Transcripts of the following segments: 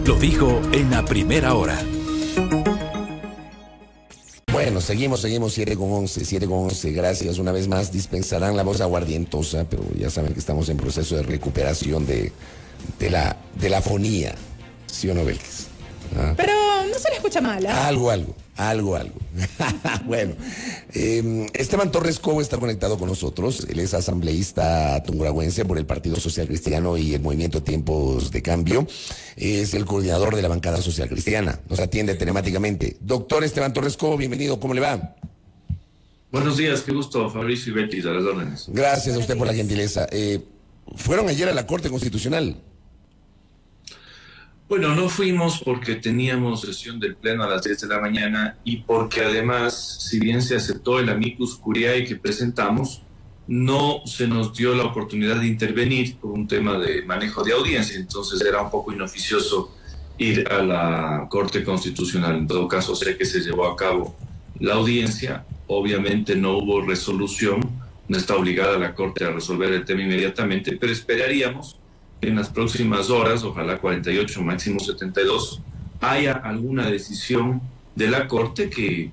Lo dijo en la primera hora. Bueno, seguimos, 7:11. Gracias. Una vez más dispensarán la voz aguardientosa, pero ya saben que estamos en proceso de recuperación de la fonía. ¿Sí o no, Belkis? ¿Ah? Pero no se le escucha mal, ¿eh? Algo. Bueno, Esteban Torres Cobo está conectado con nosotros. Él es asambleísta tungurahüense por el Partido Social Cristiano y el Movimiento Tiempos de Cambio. Es el coordinador de la bancada social cristiana. Nos atiende telemáticamente. Doctor Esteban Torres Cobo, bienvenido. ¿Cómo le va? Buenos días, qué gusto, Fabricio y Belkis, a las órdenes. Gracias a usted por la gentileza. ¿Fueron ayer a la Corte Constitucional? Bueno, no fuimos porque teníamos sesión del Pleno a las 10 de la mañana y porque además, si bien se aceptó el amicus curiae que presentamos, no se nos dio la oportunidad de intervenir por un tema de manejo de audiencia, entonces era un poco inoficioso ir a la Corte Constitucional. En todo caso, sé que se llevó a cabo la audiencia, obviamente no hubo resolución, no está obligada la Corte a resolver el tema inmediatamente, pero esperaríamos que en las próximas horas, ojalá 48, máximo 72, haya alguna decisión de la Corte que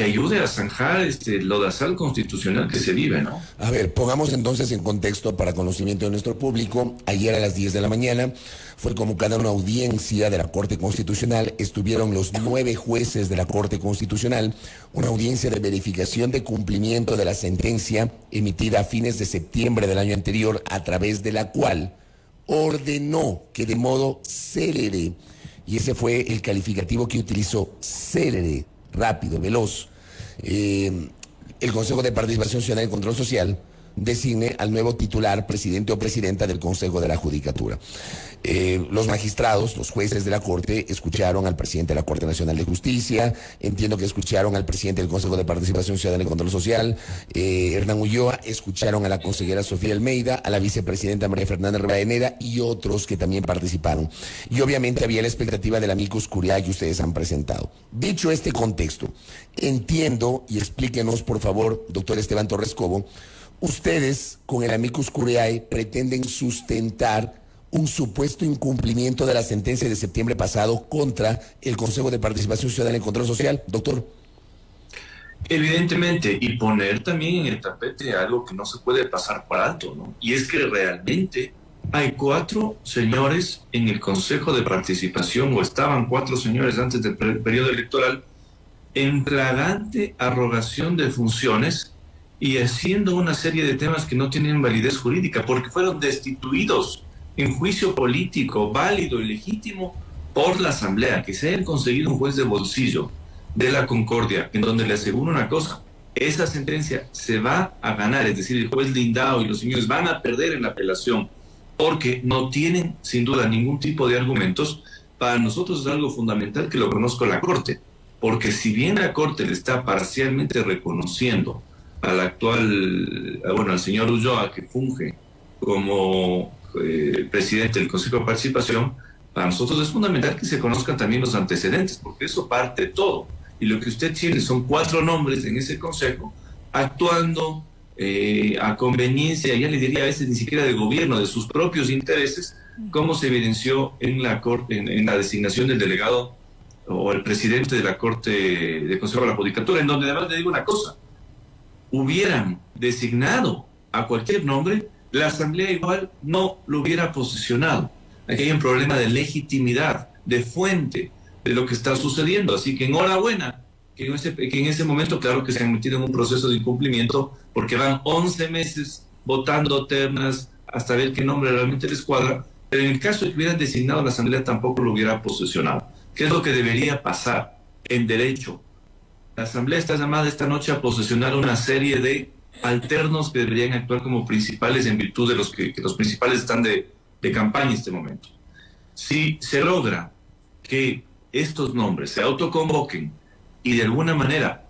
ayude a zanjar este lodazal constitucional que se vive, ¿no? A ver, pongamos entonces en contexto para conocimiento de nuestro público. Ayer a las 10 de la mañana fue convocada una audiencia de la Corte Constitucional. Estuvieron los 9 jueces de la Corte Constitucional, una audiencia de verificación de cumplimiento de la sentencia emitida a fines de septiembre del año anterior, a través de la cual ordenó que de modo célere, y ese fue el calificativo que utilizó, célere, rápido, veloz, el Consejo de Participación Ciudadana y Control Social designe al nuevo titular, presidente o presidenta del Consejo de la Judicatura. Los magistrados, los jueces de la Corte, escucharon al presidente de la Corte Nacional de Justicia, entiendo que escucharon al presidente del Consejo de Participación Ciudadana y Control Social, Hernán Ulloa, escucharon a la consejera Sofía Almeida, a la vicepresidenta María Fernanda Rivadeneira y otros que también participaron. Y obviamente había la expectativa del amicus curiae que ustedes han presentado. Dicho este contexto, entiendo, y explíquenos por favor, doctor Esteban Torres Cobo, ustedes con el amicus curiae pretenden sustentar un supuesto incumplimiento de la sentencia de septiembre pasado contra el Consejo de Participación Ciudadana y Control Social, doctor. Evidentemente, y poner también en el tapete algo que no se puede pasar por alto, ¿no? Y es que realmente hay 4 señores en el Consejo de Participación, o estaban 4 señores antes del periodo electoral, en flagrante arrogación de funciones y haciendo una serie de temas que no tienen validez jurídica, porque fueron destituidos en juicio político, válido y legítimo por la Asamblea. Que se hayan conseguido un juez de bolsillo de la Concordia, en donde le aseguro una cosa, esa sentencia se va a ganar, es decir, el juez Lindao y los señores van a perder en la apelación, porque no tienen sin duda ningún tipo de argumentos. Para nosotros es algo fundamental que lo conozca la Corte, porque si bien la Corte le está parcialmente reconociendo al actual, al señor Ulloa, que funge como presidente del Consejo de Participación, para nosotros es fundamental que se conozcan también los antecedentes, porque eso parte de todo. Y lo que usted tiene son 4 nombres en ese consejo actuando a conveniencia, ya le diría a veces ni siquiera de gobierno, de sus propios intereses, como se evidenció en la Corte, en la designación del delegado o el presidente de la Corte de Consejo de la Judicatura, en donde además le digo una cosa, hubieran designado a cualquier nombre, la Asamblea igual no lo hubiera posicionado. Aquí hay un problema de legitimidad, de fuente de lo que está sucediendo. Así que enhorabuena, que en ese momento, claro que se han metido en un proceso de incumplimiento, porque van 11 meses votando ternas hasta ver qué nombre realmente les cuadra, pero en el caso de que hubieran designado a la Asamblea tampoco lo hubiera posicionado. ¿Qué es lo que debería pasar en derecho? La Asamblea está llamada esta noche a posesionar una serie de alternos que deberían actuar como principales en virtud de que los principales están de campaña en este momento. Si se logra que estos nombres se autoconvoquen y de alguna manera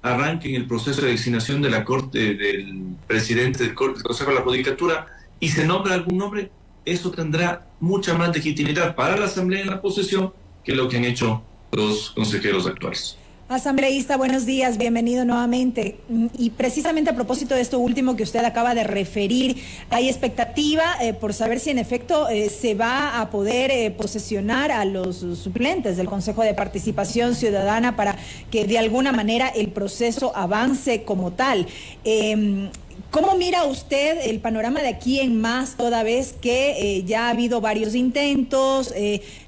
arranquen el proceso de designación de la Corte, del presidente del Consejo de la Judicatura, y se nombra algún nombre, eso tendrá mucha más legitimidad para la Asamblea en la posesión que lo que han hecho los consejeros actuales. Asambleísta, buenos días, bienvenido nuevamente. Y precisamente a propósito de esto último que usted acaba de referir, hay expectativa por saber si en efecto se va a poder posesionar a los suplentes del Consejo de Participación Ciudadana para que de alguna manera el proceso avance como tal. ¿Cómo mira usted el panorama de aquí en más, toda vez que ya ha habido varios intentos?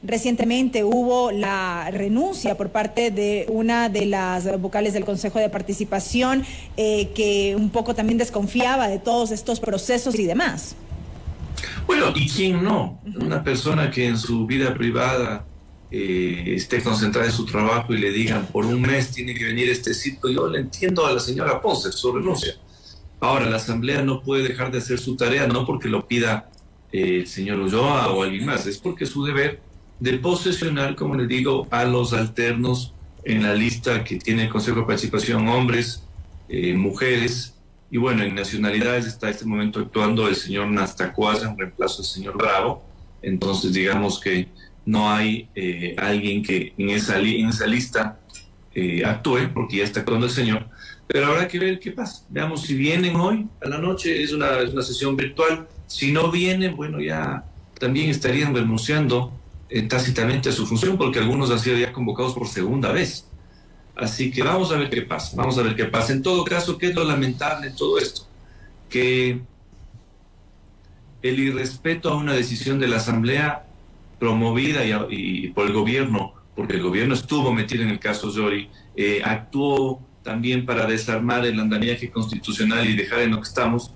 Recientemente hubo la renuncia por parte de una de las vocales del Consejo de Participación que un poco también desconfiaba de todos estos procesos y demás. Bueno, ¿y quién no? Una persona que en su vida privada esté concentrada en su trabajo y le digan por un mes tiene que venir este sitio, yo le entiendo a la señora Ponce, su renuncia. Ahora, la Asamblea no puede dejar de hacer su tarea, no porque lo pida el señor Ulloa o alguien más, es porque es su deber de posesionar, como les digo, a los alternos en la lista que tiene el Consejo de Participación, hombres, mujeres, y bueno, en nacionalidades está en este momento actuando el señor Nastacuaza en reemplazo del señor Bravo, entonces digamos que no hay alguien que en esa lista actúe, porque ya está actuando el señor. Pero habrá que ver qué pasa. Veamos si vienen hoy a la noche, es una sesión virtual. Si no vienen, bueno, ya también estarían renunciando tácitamente a su función, porque algunos han sido ya convocados por segunda vez. Así que vamos a ver qué pasa, vamos a ver qué pasa. En todo caso, ¿qué es lo lamentable en todo esto? Que el irrespeto a una decisión de la Asamblea promovida y por el gobierno, porque el gobierno estuvo metido en el caso Yori, actuó también para desarmar el andamiaje constitucional y dejar en lo que estamos,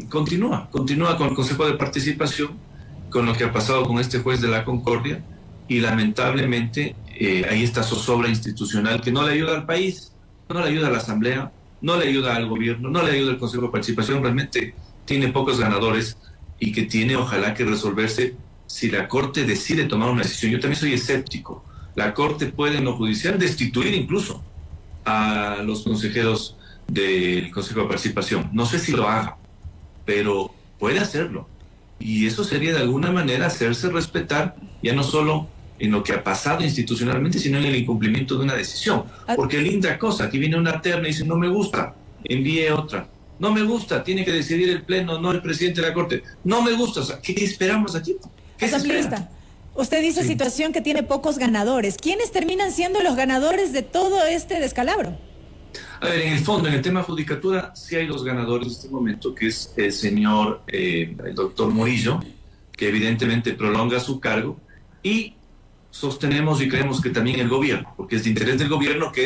continúa con el Consejo de Participación, con lo que ha pasado con este juez de la Concordia, y lamentablemente hay esta zozobra institucional que no le ayuda al país, no le ayuda a la Asamblea, no le ayuda al gobierno, no le ayuda al Consejo de Participación, realmente tiene pocos ganadores y que tiene ojalá que resolverse si la Corte decide tomar una decisión. Yo también soy escéptico. La Corte puede en lo judicial destituir incluso a los consejeros del Consejo de Participación. No sé si lo haga, pero puede hacerlo. Y eso sería de alguna manera hacerse respetar, ya no solo en lo que ha pasado institucionalmente, sino en el incumplimiento de una decisión. Porque linda cosa, aquí viene una terna y dice, no me gusta, envíe otra. No me gusta, tiene que decidir el Pleno, no el presidente de la Corte. No me gusta, o sea, ¿qué esperamos aquí? ¿Qué se espera? Usted dice situación que tiene pocos ganadores. ¿Quiénes terminan siendo los ganadores de todo este descalabro? A ver, en el fondo, en el tema judicatura, sí hay dos ganadores en este momento, que es el señor, el doctor Murillo, que evidentemente prolonga su cargo, y sostenemos y creemos que también el gobierno, porque es de interés del gobierno que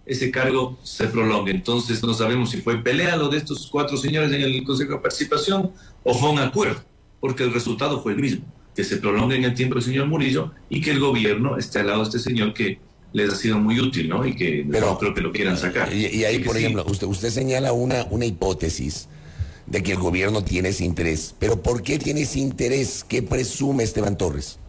ese cargo se prolongue. Entonces no sabemos si fue pelea lo de estos 4 señores en el Consejo de Participación o fue un acuerdo, porque el resultado fue el mismo, que se prolongue en el tiempo el señor Murillo y que el gobierno esté al lado de este señor que les ha sido muy útil, ¿no? Y que no creo que lo quieran sacar. Y ahí, por ejemplo, usted señala una hipótesis de que el gobierno tiene ese interés. Pero ¿por qué tiene ese interés? ¿Qué presume Esteban Torres?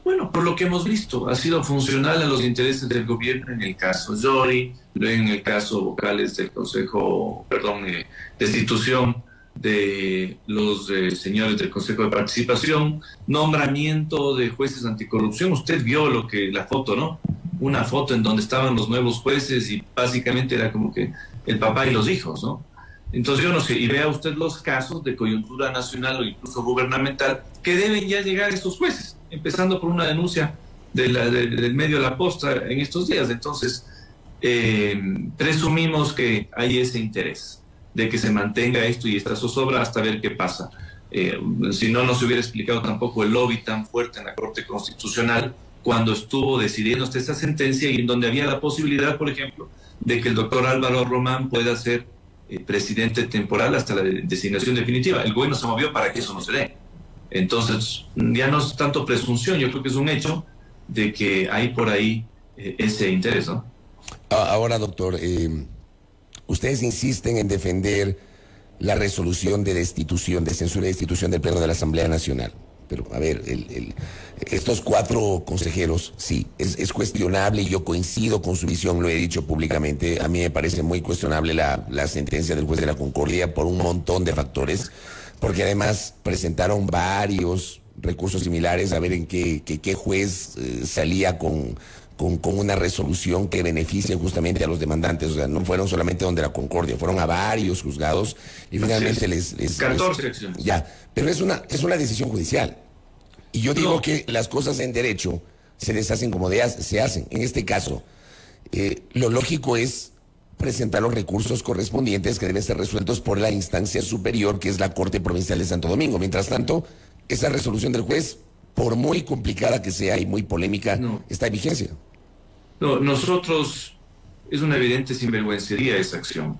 Bueno, por lo que hemos visto, ha sido funcional a los intereses del gobierno en el caso Yori, en el caso vocales del Consejo, de destitución de los señores del Consejo de Participación, nombramiento de jueces anticorrupción. Usted vio la foto, ¿no? Una foto en donde estaban los nuevos jueces y básicamente era como que el papá y los hijos, ¿no? Entonces yo no sé, y vea usted los casos de coyuntura nacional o incluso gubernamental que deben ya llegar estos jueces, empezando por una denuncia del medio de la posta en estos días. Entonces, presumimos que hay ese interés de que se mantenga esto y esta zozobra hasta ver qué pasa. Si no, no se hubiera explicado tampoco el lobby tan fuerte en la Corte Constitucional cuando estuvo decidiendo esta sentencia y en donde había la posibilidad, por ejemplo, de que el doctor Álvaro Román pueda ser presidente temporal hasta la designación definitiva. El gobierno se movió para que eso no se dé. Entonces, ya no es tanto presunción, yo creo que es un hecho de que hay por ahí ese interés, ¿no? Ahora, doctor, ustedes insisten en defender la resolución de destitución, de censura y destitución del Pleno de la Asamblea Nacional. Pero, a ver, estos 4 consejeros, sí, es cuestionable y yo coincido con su visión, lo he dicho públicamente. A mí me parece muy cuestionable la sentencia del juez de la Concordia por un montón de factores, porque además presentaron varios recursos similares a ver en qué juez salía con con una resolución que beneficie justamente a los demandantes. O sea, no fueron solamente donde la Concordia, fueron a varios juzgados y finalmente les 14 acciones. Ya, pero es una decisión judicial. Y yo digo que las cosas en derecho se deshacen como se hacen. En este caso, lo lógico es presentar los recursos correspondientes que deben ser resueltos por la instancia superior, que es la Corte Provincial de Santo Domingo. Mientras tanto, esa resolución del juez, por muy complicada que sea y muy polémica, está en vigencia. No, nosotros, es una evidente sinvergüencería esa acción.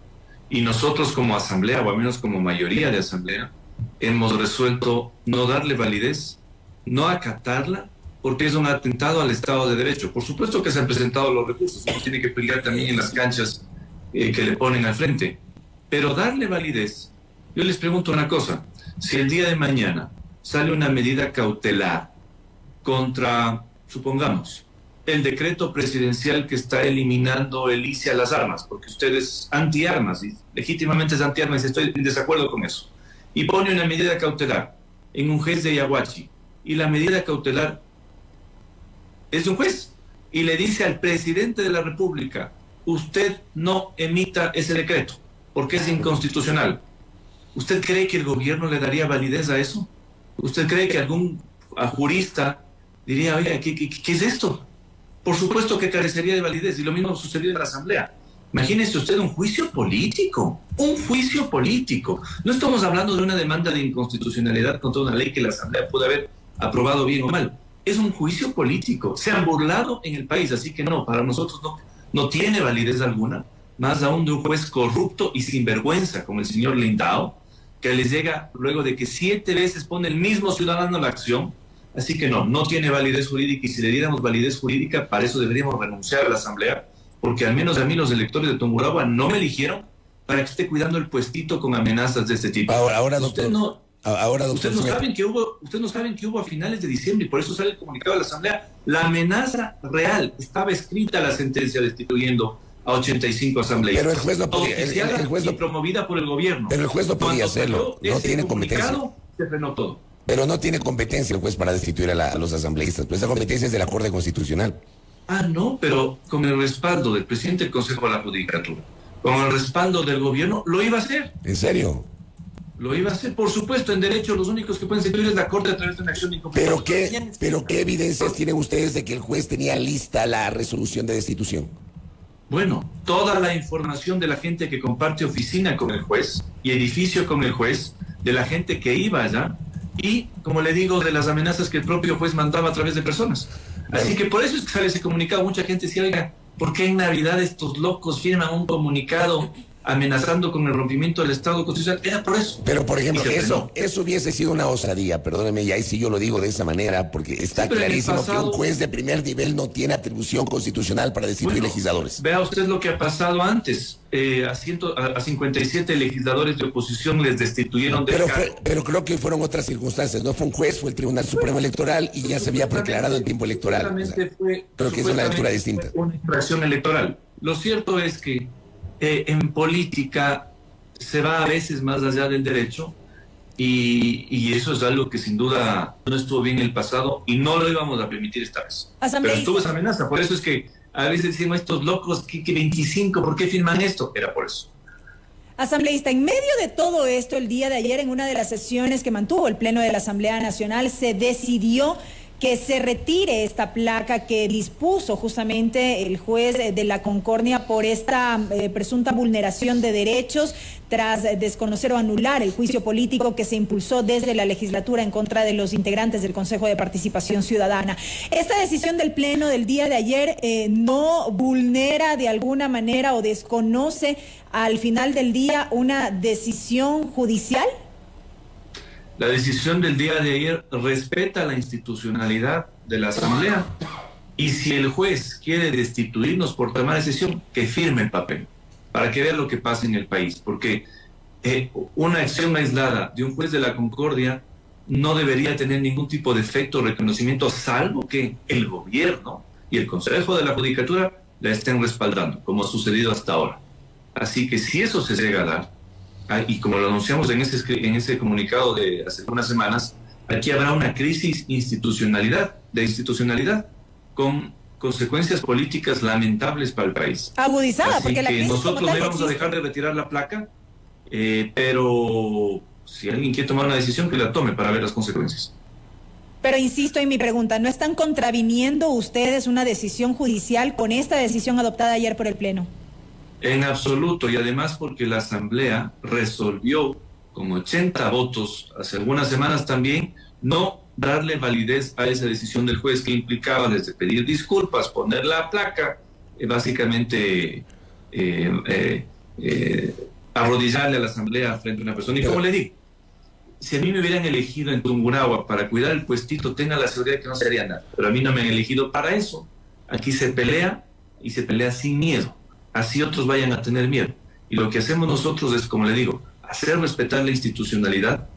Y nosotros como asamblea, o al menos como mayoría de asamblea, hemos resuelto no darle validez, no acatarla, porque es un atentado al Estado de Derecho. Por supuesto que se han presentado los recursos, uno tiene que pelear también en las canchas que le ponen al frente. Pero darle validez, yo les pregunto una cosa, si el día de mañana sale una medida cautelar contra, supongamos, el decreto presidencial que está eliminando el ICE a las armas, porque usted es antiarmas y legítimamente es antiarmas y estoy en desacuerdo con eso, y pone una medida cautelar en un juez de Yaguachi, y la medida cautelar es de un juez, y le dice al presidente de la República, usted no emita ese decreto, porque es inconstitucional. ¿Usted cree que el gobierno le daría validez a eso? ¿Usted cree que algún jurista diría, oiga, ¿qué es esto? Por supuesto que carecería de validez, y lo mismo sucedió en la Asamblea. Imagínese usted un juicio político, un juicio político. No estamos hablando de una demanda de inconstitucionalidad contra una ley que la Asamblea puede haber aprobado bien o mal. Es un juicio político. Se han burlado en el país, así que no, para nosotros no tiene validez alguna, más aún de un juez corrupto y sinvergüenza como el señor Lindao, que les llega luego de que 7 veces pone el mismo ciudadano la acción. Así que no tiene validez jurídica, y si le diéramos validez jurídica, para eso deberíamos renunciar a la Asamblea, porque al menos a mí los electores de Tungurahua no me eligieron para que esté cuidando el puestito con amenazas de este tipo. Ahora doctor, Ustedes no saben que hubo a finales de diciembre, y por eso sale el comunicado de la Asamblea. La amenaza real estaba escrita la sentencia destituyendo a 85 asambleístas. Pero el juez no podía, el juez no, y promovida por el gobierno. Pero el juez no podía hacerlo, no tiene competencia. Se frenó todo. Pero no tiene competencia el juez para destituir a los asambleístas, pues esa competencia es de la Corte Constitucional. No, pero con el respaldo del presidente del Consejo de la Judicatura, con el respaldo del gobierno, lo iba a hacer. ¿En serio? Lo iba a hacer, por supuesto. En derecho los únicos que pueden destituir es la Corte a través de una acción de incompetencia. ¿Pero qué evidencias tienen ustedes de que el juez tenía lista la resolución de destitución? Bueno, toda la información de la gente que comparte oficina con el juez y edificio con el juez, de la gente que iba allá, y, como le digo, de las amenazas que el propio juez mandaba a través de personas. Así que por eso es que sale ese comunicado. Mucha gente decía, oiga, ¿por qué en Navidad estos locos firman un comunicado amenazando con el rompimiento del Estado constitucional? Era por eso. Pero, por ejemplo, eso hubiese sido una osadía, perdóneme, y ahí sí yo lo digo de esa manera, porque está clarísimo que un juez de primer nivel no tiene atribución constitucional para destituir legisladores. Vea usted lo que ha pasado antes. A 57 legisladores de oposición les destituyeron del cargo. Pero creo que fueron otras circunstancias. No fue un juez, fue el Tribunal Supremo Electoral y ya se había declarado en tiempo electoral. Creo que es una lectura distinta. Una infracción electoral. Lo cierto es que en política se va a veces más allá del derecho, y eso es algo que sin duda no estuvo bien en el pasado y no lo íbamos a permitir esta vez. Pero estuvo esa amenaza. Por eso es que a veces decimos, estos locos, que 25, ¿por qué firman esto? Era por eso. Asambleísta, en medio de todo esto, el día de ayer, en una de las sesiones que mantuvo el Pleno de la Asamblea Nacional, se decidió que se retire esta placa que dispuso justamente el juez de la Concordia por esta presunta vulneración de derechos tras desconocer o anular el juicio político que se impulsó desde la legislatura en contra de los integrantes del Consejo de Participación Ciudadana. Esta decisión del Pleno del día de ayer no vulnera de alguna manera o desconoce al final del día una decisión judicial. La decisión del día de ayer respeta la institucionalidad de la Asamblea, y si el juez quiere destituirnos por tomar decisión, que firme el papel, para que vea lo que pasa en el país, porque una acción aislada de un juez de la Concordia no debería tener ningún tipo de efecto o reconocimiento, salvo que el gobierno y el Consejo de la Judicatura la estén respaldando, como ha sucedido hasta ahora. Así que si eso se llega a dar, y como lo anunciamos en ese comunicado de hace unas semanas, aquí habrá una crisis de institucionalidad con consecuencias políticas lamentables para el país. Agudizada, así porque la que crisis nosotros como no tal íbamos a existe. dejar de retirar la placa, pero si alguien quiere tomar una decisión, que la tome para ver las consecuencias. Pero insisto en mi pregunta, ¿no están contraviniendo ustedes una decisión judicial con esta decisión adoptada ayer por el Pleno? En absoluto, y además porque la Asamblea resolvió con 80 votos hace algunas semanas también no darle validez a esa decisión del juez, que implicaba desde pedir disculpas, poner la placa, básicamente arrodillarle a la Asamblea frente a una persona. Y como le digo, si a mí me hubieran elegido en Tungurahua para cuidar el puestito, tenga la seguridad que no se haría nada. Pero a mí no me han elegido para eso. Aquí se pelea, y se pelea sin miedo. Así otros vayan a tener miedo. Y lo que hacemos nosotros es, como le digo, hacer respetar la institucionalidad,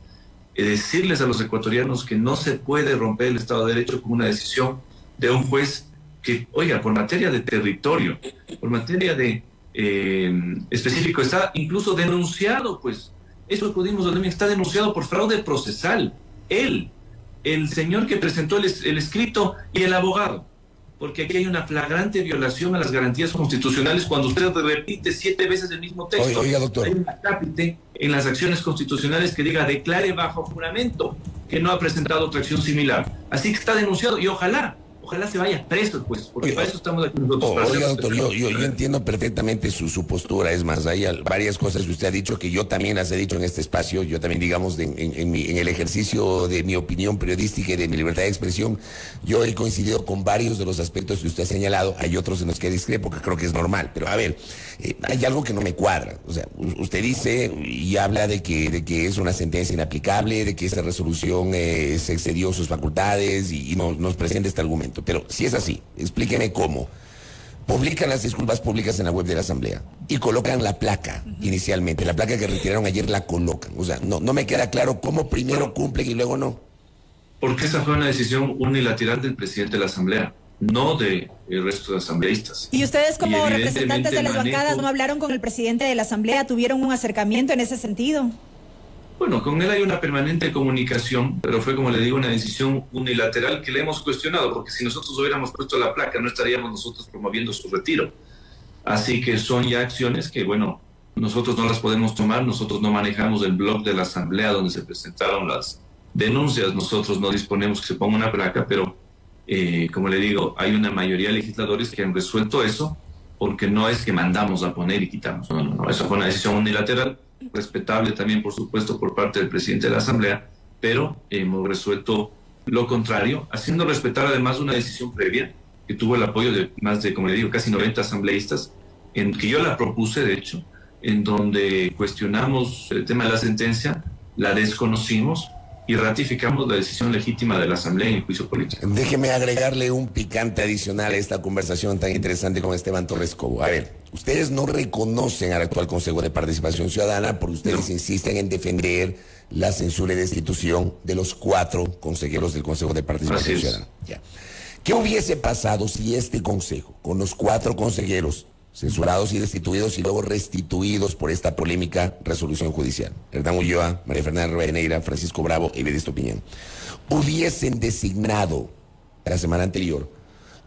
decirles a los ecuatorianos que no se puede romper el Estado de Derecho con una decisión de un juez que, oiga, por materia de territorio, por materia de específico, está incluso denunciado, pues, eso acudimos a está denunciado por fraude procesal. Él, el señor que presentó el escrito y el abogado, porque aquí hay una flagrante violación a las garantías constitucionales cuando usted repite 7 veces el mismo texto. Oiga, doctor. Hay un acápite en las acciones constitucionales que diga declare bajo juramento que no ha presentado otra acción similar. Así que está denunciado y ojalá se vaya preso, pues, porque para eso estamos aquí nosotros. Oiga, doctor, yo entiendo perfectamente su postura. Es más, hay varias cosas que usted ha dicho que yo también las he dicho en este espacio. Yo también, digamos, en el ejercicio de mi opinión periodística y de mi libertad de expresión, yo he coincidido con varios de los aspectos que usted ha señalado. Hay otros en los que discrepo, que creo que es normal. Pero a ver, hay algo que no me cuadra. O sea, usted dice y habla de que es una sentencia inaplicable, de que esa resolución se excedió sus facultades y nos presenta este argumento. Pero si es así, explíqueme cómo. Publican las disculpas públicas en la web de la Asamblea y colocan la placa inicialmente. La placa que retiraron ayer la colocan. O sea, no me queda claro cómo primero cumplen y luego no. Porque esa fue una decisión unilateral del presidente de la Asamblea, no del resto de asambleístas. ¿Y ustedes como Y representantes de las bancadas no hablaron con el presidente de la Asamblea? ¿Tuvieron un acercamiento en ese sentido? Bueno, con él hay una permanente comunicación, pero fue, como le digo, una decisión unilateral que le hemos cuestionado, porque si nosotros hubiéramos puesto la placa, no estaríamos nosotros promoviendo su retiro. Así que son ya acciones que, bueno, nosotros no las podemos tomar, nosotros no manejamos el blog de la Asamblea donde se presentaron las denuncias, nosotros no disponemos que se ponga una placa, pero, como le digo, hay una mayoría de legisladores que han resuelto eso, porque no es que mandamos a poner y quitamos, no, eso fue una decisión unilateral, respetable también, por supuesto, por parte del presidente de la Asamblea, pero hemos resuelto lo contrario, haciendo respetar además una decisión previa que tuvo el apoyo de más de, como le digo, casi 90 asambleístas, en que yo la propuse, de hecho, en donde cuestionamos el tema de la sentencia, la desconocimos y ratificamos la decisión legítima de la Asamblea en el juicio político. Déjeme agregarle un picante adicional a esta conversación tan interesante con Esteban Torres Cobo. A ver, ustedes no reconocen al actual Consejo de Participación Ciudadana porque ustedes insisten en defender la censura y destitución de los 4 consejeros del Consejo de Participación Ciudadana. Ya. ¿Qué hubiese pasado si este Consejo, con los 4 consejeros censurados y destituidos y luego restituidos por esta polémica resolución judicial, Hernán Ulloa, María Fernanda Rivadeneira, Francisco Bravo y Evaristo Piñón, hubiesen designado la semana anterior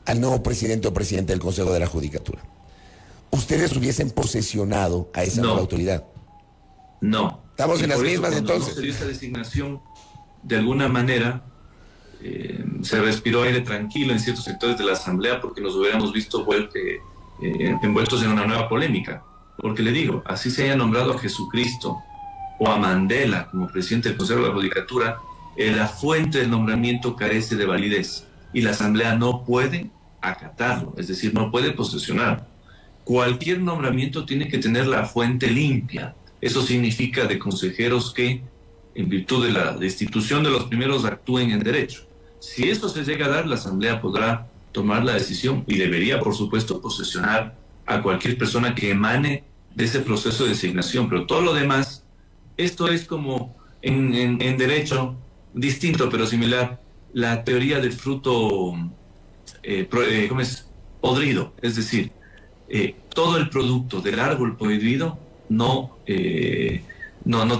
al nuevo presidente o presidente del Consejo de la Judicatura? ¿Ustedes hubiesen posesionado a esa nueva autoridad? No. Estamos en las mismas entonces. No se dio esa designación, de alguna manera se respiró aire tranquilo en ciertos sectores de la Asamblea, porque nos hubiéramos visto envueltos en una nueva polémica. Porque le digo, así se haya nombrado a Jesucristo o a Mandela como presidente del Consejo de la Judicatura, la fuente del nombramiento carece de validez y la Asamblea no puede acatarlo, es decir, no puede posesionar. Cualquier nombramiento tiene que tener la fuente limpia. Eso significa de consejeros que, en virtud de la destitución de los primeros, actúen en derecho. Si eso se llega a dar, la Asamblea podrá tomar la decisión y debería, por supuesto, posesionar a cualquier persona que emane de ese proceso de designación. Pero todo lo demás, esto es como en derecho, distinto pero similar, la teoría del fruto podrido. Es decir, todo el producto del árbol podrido no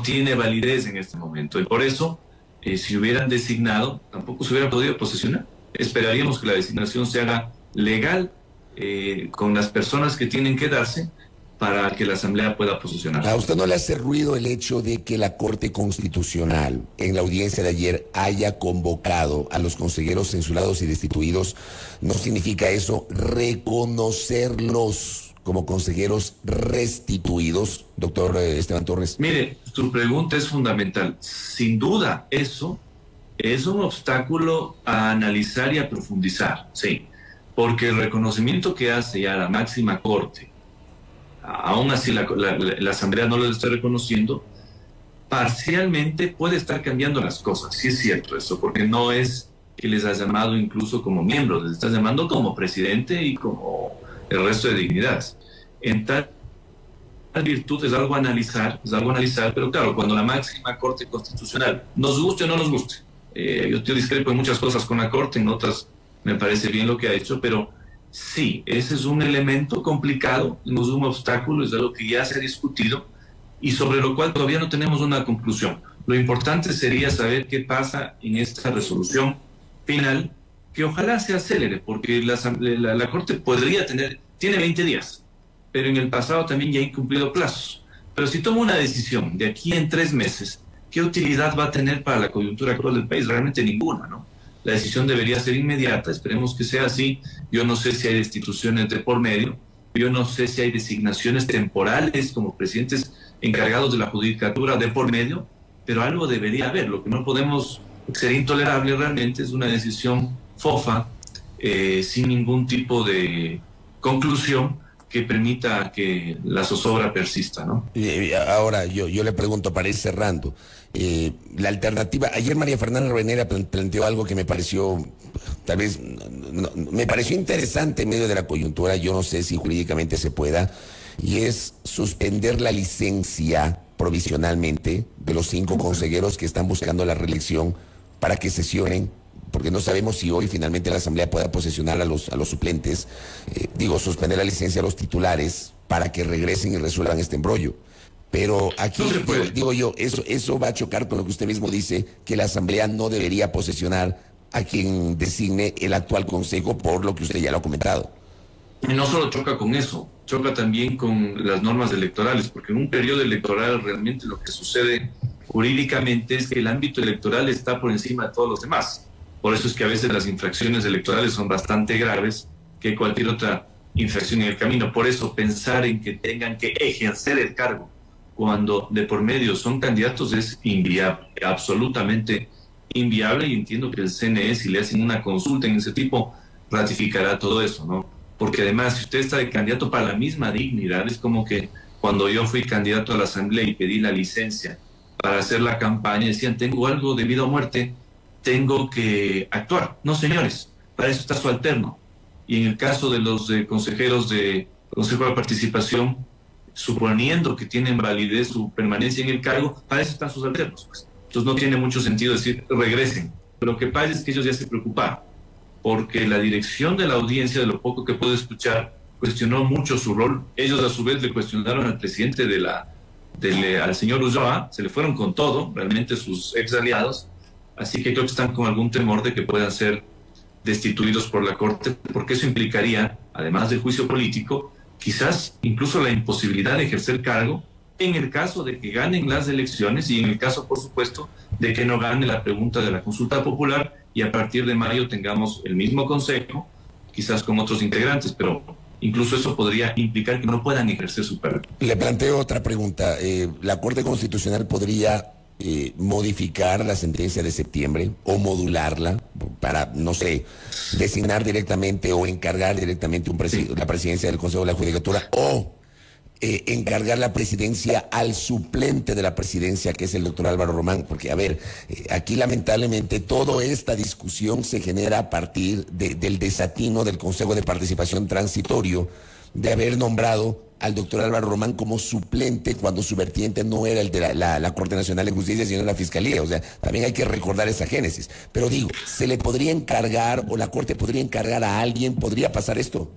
tiene validez en este momento. Y por eso, si hubieran designado, tampoco se hubiera podido posesionar. Esperaríamos que la designación se haga legal con las personas que tienen que darse para que la Asamblea pueda posicionarse. ¿A usted no le hace ruido el hecho de que la Corte Constitucional en la audiencia de ayer haya convocado a los consejeros censurados y destituidos? ¿No significa eso reconocerlos como consejeros restituidos, doctor Esteban Torres? Mire, su pregunta es fundamental. Sin duda, eso es un obstáculo a analizar y a profundizar, sí, porque el reconocimiento que hace ya la máxima Corte, aún así la Asamblea no lo está reconociendo, parcialmente puede estar cambiando las cosas. Sí es cierto eso, porque no es que les ha llamado incluso como miembros, les está llamando como presidente y como el resto de dignidades. En tal virtud es algo a analizar, pero claro, cuando la máxima Corte Constitucional, nos guste o no nos guste, yo discrepo en muchas cosas con la Corte, en otras me parece bien lo que ha hecho, pero sí, ese es un elemento complicado, no es un obstáculo, es algo que ya se ha discutido y sobre lo cual todavía no tenemos una conclusión. Lo importante sería saber qué pasa en esta resolución final, que ojalá sea célere, porque la Corte tiene 20 días, pero en el pasado también ya ha incumplido plazos. Pero si toma una decisión de aquí en 3 meses, ¿qué utilidad va a tener para la coyuntura actual del país? Realmente ninguna, ¿no? La decisión debería ser inmediata, esperemos que sea así. Yo no sé si hay destituciones de por medio, yo no sé si hay designaciones temporales como presidentes encargados de la judicatura de por medio, pero algo debería haber. Lo que no podemos ser intolerable realmente es una decisión fofa, sin ningún tipo de conclusión que permita que la zozobra persista, ¿no? Ahora, yo le pregunto, para ir cerrando, la alternativa, ayer María Fernanda Rivadeneira planteó algo que me pareció, tal vez, me pareció interesante en medio de la coyuntura, yo no sé si jurídicamente se pueda, y es suspender la licencia provisionalmente de los 5 consejeros que están buscando la reelección para que sesionen, porque no sabemos si hoy finalmente la Asamblea pueda posesionar a los suplentes, suspender la licencia a los titulares para que regresen y resuelvan este embrollo. Pero aquí, digo yo, eso va a chocar con lo que usted mismo dice, que la Asamblea no debería posesionar a quien designe el actual Consejo, por lo que usted ya lo ha comentado. Y no solo choca con eso, choca también con las normas electorales, porque en un periodo electoral realmente lo que sucede jurídicamente es que el ámbito electoral está por encima de todos los demás. Por eso es que a veces las infracciones electorales son bastante graves que cualquier otra infracción en el camino. Por eso pensar en que tengan que ejercer el cargo cuando de por medio son candidatos es inviable, absolutamente inviable, y entiendo que el CNE, si le hacen una consulta en ese tipo, ratificará todo eso, ¿no? Porque además, si usted está de candidato para la misma dignidad, es como que cuando yo fui candidato a la Asamblea y pedí la licencia para hacer la campaña, decían, tengo algo de vida o muerte, tengo que actuar. No, señores, para eso está su alterno. Y en el caso de los consejeros de Consejo de Participación, suponiendo que tienen validez su permanencia en el cargo, para eso están sus alternos, pues. Entonces no tiene mucho sentido decir regresen. Pero lo que pasa es que ellos ya se preocuparon, porque la dirección de la audiencia, de lo poco que puedo escuchar, cuestionó mucho su rol. Ellos a su vez le cuestionaron al presidente al señor Ulloa, se le fueron con todo, realmente sus ex aliados. Así que creo que están con algún temor de que puedan ser destituidos por la Corte, porque eso implicaría, además del juicio político, quizás incluso la imposibilidad de ejercer cargo en el caso de que ganen las elecciones y en el caso, por supuesto, de que no gane la pregunta de la consulta popular y a partir de mayo tengamos el mismo consejo, quizás con otros integrantes, pero incluso eso podría implicar que no puedan ejercer su cargo. Le planteo otra pregunta. ¿La Corte Constitucional podría modificar la sentencia de septiembre o modularla para, no sé, designar directamente o encargar directamente la presidencia del Consejo de la Judicatura o encargar la presidencia al suplente de la presidencia, que es el doctor Álvaro Román? Porque, a ver, aquí lamentablemente toda esta discusión se genera a partir del desatino del Consejo de Participación Transitorio de haber nombrado al doctor Álvaro Román como suplente cuando su vertiente no era el de la Corte Nacional de Justicia, sino la Fiscalía. O sea, también hay que recordar esa génesis. Pero digo, ¿se le podría encargar o la Corte podría encargar a alguien? ¿Podría pasar esto?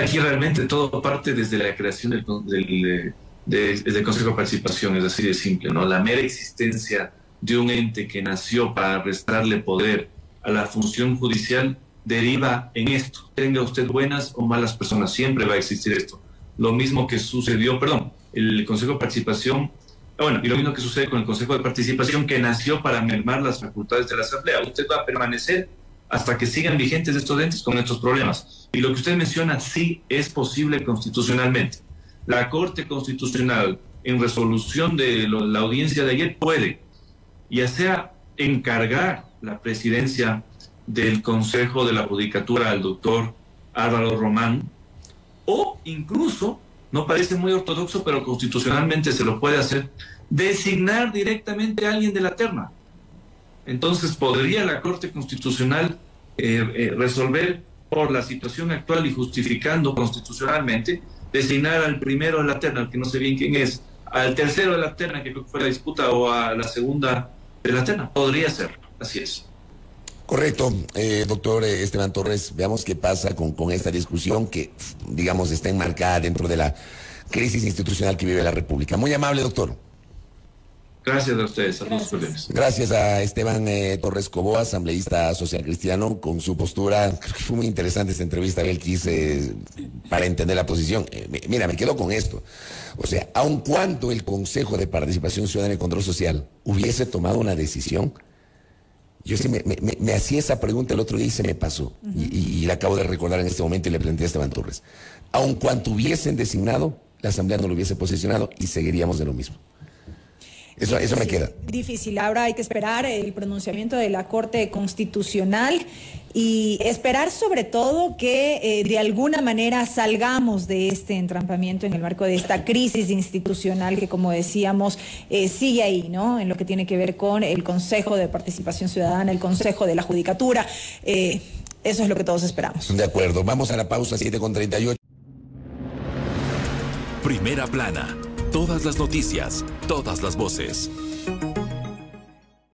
Aquí realmente todo parte desde la creación del Consejo de Participación, es así de simple, ¿no? La mera existencia de un ente que nació para restarle poder a la función judicial deriva en esto. Tenga usted buenas o malas personas, siempre va a existir esto. Lo mismo que sucedió, el Consejo de Participación, y lo mismo que sucede con el Consejo de Participación, que nació para mermar las facultades de la Asamblea. Usted va a permanecer hasta que sigan vigentes estos entes con estos problemas. Y lo que usted menciona sí es posible constitucionalmente. La Corte Constitucional, en resolución de la audiencia de ayer, puede, ya sea encargar la presidencia del Consejo de la Judicatura al doctor Álvaro Román, o incluso, no parece muy ortodoxo, pero constitucionalmente se lo puede hacer, designar directamente a alguien de la terna. Entonces podría la Corte Constitucional resolver por la situación actual y justificando constitucionalmente, designar al primero de la terna, al que no sé bien quién es, al tercero de la terna, que creo que fue la disputa, o a la segunda de la terna. Podría ser, así es. Correcto, doctor Esteban Torres, veamos qué pasa con esta discusión que, digamos, está enmarcada dentro de la crisis institucional que vive la República. Muy amable, doctor. Gracias a ustedes, a los colegas. Gracias a Esteban Torres Cobo, asambleísta social cristiano, con su postura. Creo que fue muy interesante esta entrevista que él quise para entender la posición. Mira, me quedo con esto. O sea, aun cuando el Consejo de Participación Ciudadana y Control Social hubiese tomado una decisión, yo sí me hacía esa pregunta el otro día y se me pasó. Y la acabo de recordar en este momento y le planteé a Esteban Torres. Aun cuando hubiesen designado, la Asamblea no lo hubiese posicionado y seguiríamos de lo mismo. Eso me queda. Difícil. Ahora hay que esperar el pronunciamiento de la Corte Constitucional y esperar sobre todo que de alguna manera salgamos de este entrampamiento en el marco de esta crisis institucional que, como decíamos, sigue ahí, ¿no? En lo que tiene que ver con el Consejo de Participación Ciudadana, el Consejo de la Judicatura. Eso es lo que todos esperamos. De acuerdo. Vamos a la pausa, 7:38. Primera plana. Todas las noticias, todas las voces.